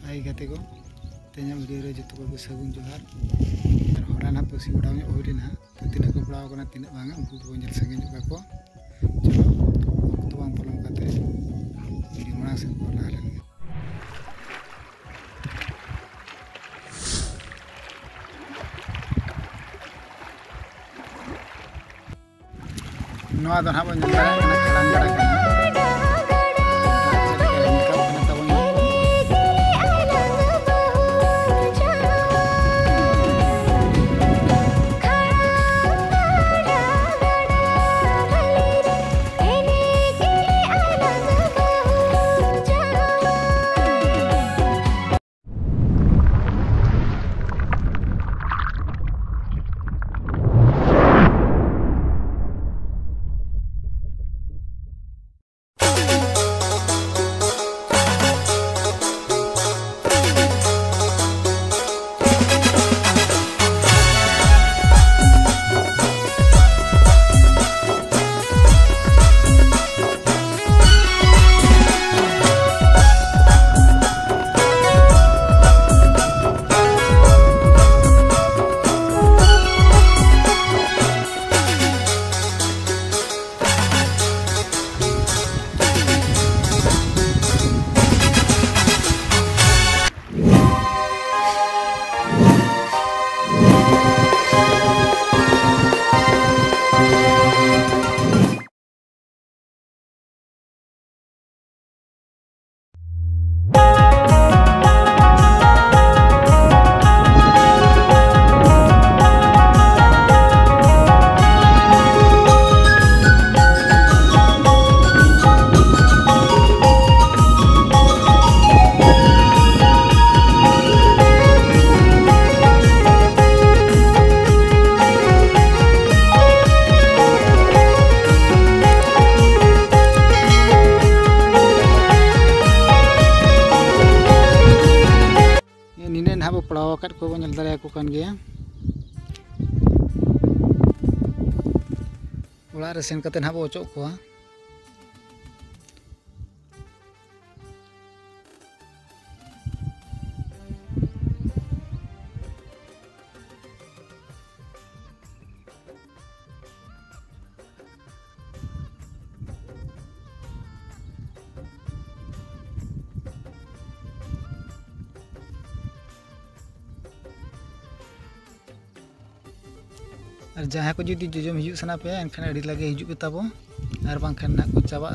आई गाते को तेना वीडियो रे जतो को सगुन जोहार और हरा ना पसी उड़ाव ᱧᱚᱜ ᱦᱩᱭ ᱞᱮᱱᱟ तो तीना को पड़ाव कना तीना बांगा उनको को ñel संगे ᱧᱚᱜ को चलो तो बांग पलम काते वीडियो माना से को ला लेन नोआ दो हाबो ñel करा ना खलान गड़ा कना पड़ाव को ñel दारे को कान गया ओला रे सेन कते हाबो ओचो को और जहाँ को जुदी जोजम हिजू सना पे एनखान अड़ी लगे हिजू पे ताबो और बांखान ना को चाबा